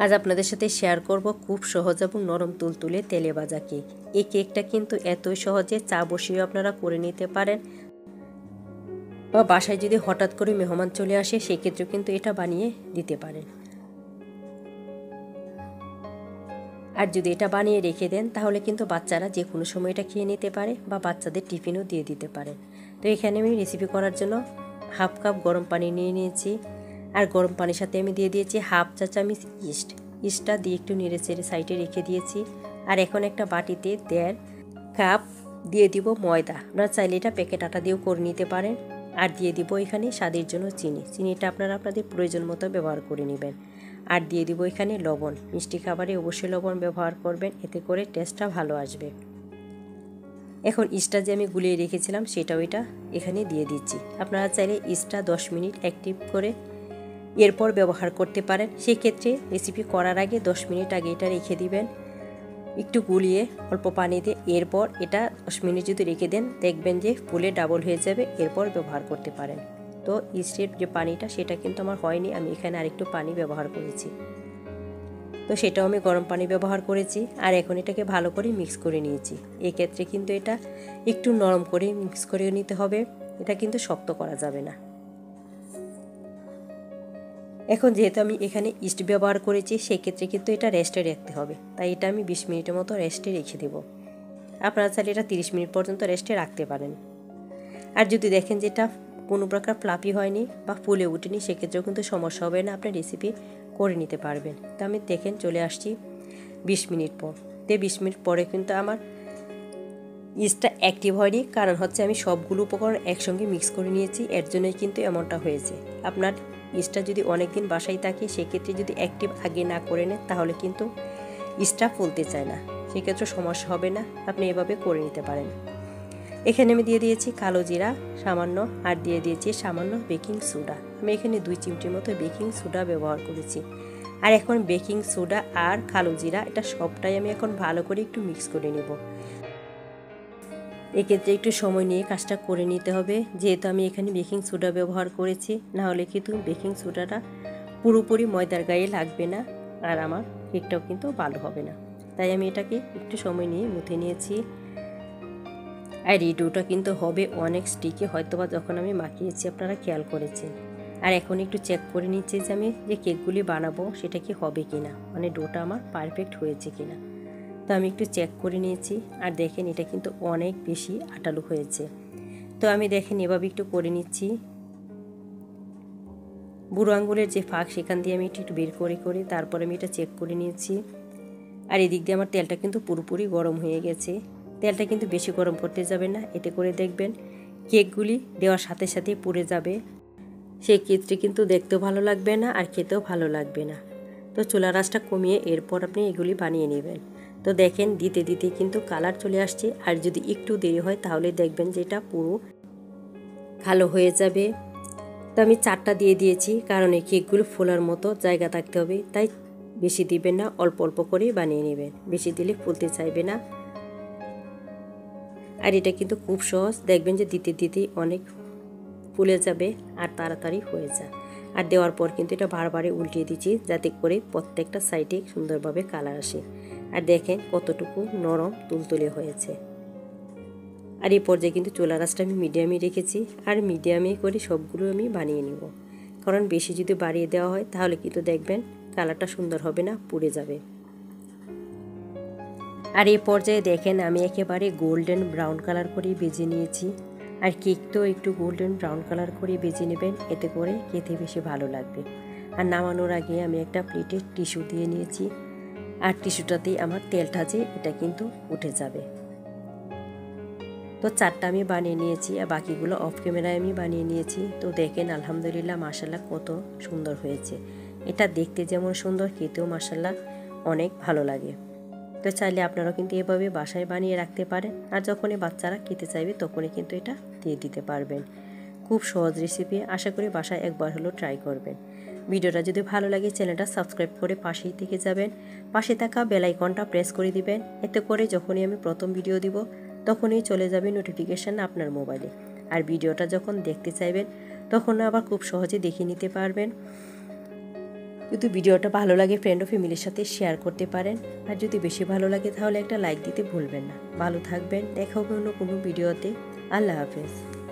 আজ আপনাদের সাথে শেয়ার করব খুব সহজ এবং নরম তুলতুলে তেলে ভাজা কেক। এই কেকটা কিন্তু এতই সহজে চা বসিয়ে আপনারা করে নিতে পারেন, বা বাসায় যদি হঠাৎ করে মেহমান চলে আসে সেক্ষেত্রেও কিন্তু এটা বানিয়ে দিতে পারেন। আর যদি এটা বানিয়ে রেখে দেন তাহলে কিন্তু বাচ্চারা যে কোনো সময় এটা খেয়ে নিতে পারে, বা বাচ্চাদের টিফিনও দিয়ে দিতে পারেন। তো এখানে আমি রেসিপি করার জন্য হাফ কাপ গরম পানি নিয়ে নিয়েছি, আর গরম পানির সাথে আমি দিয়ে দিয়েছি হাফ চা চামচ ইস্টটা দিয়ে একটু নেড়ে চেড়ে সাইডে রেখে দিয়েছি। আর এখন একটা বাটিতে 1.5 কাপ দিয়ে দিব ময়দা। আপনারা চাইলে এটা প্যাকেট আটা দিয়েও করে নিতে পারেন। আর দিয়ে দিব এখানে স্বাদের জন্য চিনিটা আপনারা আপনাদের প্রয়োজন মতো ব্যবহার করে নেবেন। আর দিয়ে দিব এখানে লবণ। মিষ্টি খাবারে অবশ্যই লবণ ব্যবহার করবেন, এতে করে টেস্টটা ভালো আসবে। এখন ইস্টটা যে আমি গুলিয়ে রেখেছিলাম সেটাও এটা এখানে দিয়ে দিচ্ছি। আপনারা চাইলে ইস্টটা 10 মিনিট অ্যাক্টিভ করে এরপর ব্যবহার করতে পারেন। সেক্ষেত্রে রেসিপি করার আগে 10 মিনিট আগে এটা রেখে দিবেন একটু গুলিয়ে অল্প পানি দিয়ে। এরপর এটা 10 মিনিট যদি রেখে দেন দেখবেন যে ফুলে ডাবল হয়ে যাবে, এরপর ব্যবহার করতে পারেন। তো ইস্টের যে পানিটা সেটা কিন্তু আমার হয়নি, আমি এখানে আরেকটু পানি ব্যবহার করেছি। তো সেটাও আমি গরম পানি ব্যবহার করেছি। আর এখন এটাকে ভালো করে মিক্স করে নিয়েছি। এক্ষেত্রে কিন্তু এটা একটু নরম করে মিক্স করে নিতে হবে, এটা কিন্তু শক্ত করা যাবে না। এখন যেহেতু আমি এখানে ইস্ট ব্যবহার করেছি সেক্ষেত্রে কিন্তু এটা রেস্টে রাখতে হবে, তাই এটা আমি 20 মিনিটের মতো রেস্টে রেখে দেব। আপনারা চাইলে এটা 30 মিনিট পর্যন্ত রেস্টে রাখতে পারেন। আর যদি দেখেন যে এটা কোনো প্রকার ফ্লাপি হয়নি বা ফুলে উঠেনি সেক্ষেত্রেও কিন্তু সমস্যা হবে না, আপনি রেসিপি করে নিতে পারবেন। তো আমি দেখেন চলে আসছি 20 মিনিট পর। তো 20 মিনিট পরে কিন্তু আমার ইস্টটা অ্যাক্টিভ হয়নি, কারণ হচ্ছে আমি সবগুলো উপকরণ একসঙ্গে মিক্স করে নিয়েছি, এর জন্যই কিন্তু এমনটা হয়েছে। আপনার ইস্টটা যদি অনেক দিন বাসায় থাকে সেক্ষেত্রে যদি অ্যাক্টিভ আগে না করে নেন তাহলে কিন্তু ইস্টটা ফুলতে চায় না, সেক্ষেত্রে সমস্যা হবে না, আপনি এভাবে করে নিতে পারেন। এখানে আমি দিয়ে দিয়েছি কালো জিরা সামান্য, আর দিয়ে দিয়েছি সামান্য বেকিং সোডা। আমি এখানে 2 চিমটির মতো বেকিং সোডা ব্যবহার করেছি। আর এখন বেকিং সোডা আর কালো জিরা এটা সবটাই আমি এখন ভালো করে একটু মিক্স করে নেব। এক্ষেত্রে একটু সময় নিয়ে কাজটা করে নিতে হবে, যেহেতু আমি এখানে বেকিং সোডা ব্যবহার করেছি, না হলে কিন্তু বেকিং সোডাটা পুরোপুরি ময়দার গায়ে লাগবে না, আর আমার কেকটাও কিন্তু ভালো হবে না। তাই আমি এটাকে একটু সময় নিয়ে মুথে নিয়েছি। আর এই ডোটা কিন্তু হবে অনেক স্টিকি, হয়তোবা যখন আমি মাখিয়েছি আপনারা খেয়াল করেছেন। আর এখন একটু চেক করে নিচ্ছি যে আমি যে কেকগুলি বানাবো সেটা কি হবে কিনা, মানে ডোটা আমার পারফেক্ট হয়েছে কিনা। তো আমি একটু চেক করে নিয়েছি, আর দেখেন এটা কিন্তু অনেক বেশি আটালো হয়েছে। তো আমি দেখেন এভাবে একটু করে নিচ্ছি। বুড়ো আঙ্গুলের যে ফাঁক সেখান দিয়ে আমি একটু বের করে তারপরে আমি এটা চেক করে নিয়েছি। আর এদিক দিয়ে আমার তেলটা কিন্তু পুরোপুরি গরম হয়ে গেছে। তেলটা কিন্তু বেশি গরম করতে যাবে না, এতে করে দেখবেন কেকগুলি দেওয়ার সাথে সাথে পুড়ে যাবে, সেক্ষেত্রে কিন্তু দেখতেও ভালো লাগবে না আর খেতেও ভালো লাগবে না। তো চুলার আঁচটা কমিয়ে এরপর আপনি এগুলি বানিয়ে নেবেন। তো দেখেন দিতে দিতে কিন্তু কালার চলে আসছে, আর যদি একটু দেরি হয় তাহলে দেখবেন যে এটা পুরো কালো হয়ে যাবে। তো আমি 4টা দিয়ে দিয়েছি, কারণ এই কেকগুলো ফোলার মতো জায়গা থাকতে হবে, তাই বেশি দিবেন না, অল্প অল্প করে বানিয়ে নেবেন, বেশি দিলে ফুলতে চাইবে না। আর এটা কিন্তু খুব সহজ, দেখবেন যে দিতে দিতেই অনেক ফুলে যাবে আর তাড়াতাড়ি হয়ে যায়। আর দেওয়ার পর কিন্তু এটা বারবারে উল্টিয়ে দিচ্ছি যাতে করে প্রত্যেকটা সাইডে সুন্দরভাবে কালার আসে। আর দেখেন কতটুকু নরম তুলতুলে হয়েছে। আর এই পর্যায়ে কিন্তু চুলার আঁচটা আমি মিডিয়ামে রেখেছি, আর মিডিয়ামে করে সবগুলো আমি বানিয়ে নেব, কারণ বেশি যদি বাড়িয়ে দেওয়া হয় তাহলে কিন্তু দেখবেন কালারটা সুন্দর হবে না, পুড়ে যাবে। আর এই পর্যায়ে দেখেন আমি একেবারে গোল্ডেন ব্রাউন কালার করে ভেজে নিয়েছি। আর কেকটাও একটু গোল্ডেন ব্রাউন কালার করে ভেজে নেবেন, এতে করে খেতে বেশি ভালো লাগবে। আর নামানোর আগে আমি একটা প্লেটে টিস্যু দিয়ে নিয়েছি, আর টিস্যুটাতেই আমার তেলটা যে এটা কিন্তু উঠে যাবে। তো 4টা আমি বানিয়ে নিয়েছি, আর বাকিগুলো অফ ক্যামেরায় আমি বানিয়ে নিয়েছি। তো দেখেন আলহামদুলিল্লাহ মাশাল্লাহ কত সুন্দর হয়েছে। এটা দেখতে যেমন সুন্দর, খেতেও মাশাল্লাহ অনেক ভালো লাগে। তো চাইলে আপনারাও কিন্তু এভাবে বাসায় বানিয়ে রাখতে পারেন, আর যখনই বাচ্চারা খেতে চাইবে তখনই কিন্তু এটা দিয়ে দিতে পারবেন। খুব সহজ রেসিপি, আশা করি বাসায় একবার হলেও ট্রাই করবেন। ভিডিওটা যদি ভালো লাগে চ্যানেলটা সাবস্ক্রাইব করে পাশেই থেকে যাবেন, পাশে থাকা বেল আইকনটা প্রেস করে দিবেন, এতে করে যখনই আমি প্রথম ভিডিও দিব তখনই চলে যাবে নোটিফিকেশান আপনার মোবাইলে। আর ভিডিওটা যখন দেখতে চাইবেন তখন আবার খুব সহজে দেখে নিতে পারবেন। যদি ভিডিওটা ভালো লাগে ফ্রেন্ড ও ফ্যামিলির সাথে শেয়ার করতে পারেন। আর যদি বেশি ভালো লাগে তাহলে একটা লাইক দিতে ভুলবেন না। ভালো থাকবেন, দেখা হবে অন্য কোনো ভিডিওতে। আল্লাহ হাফেজ।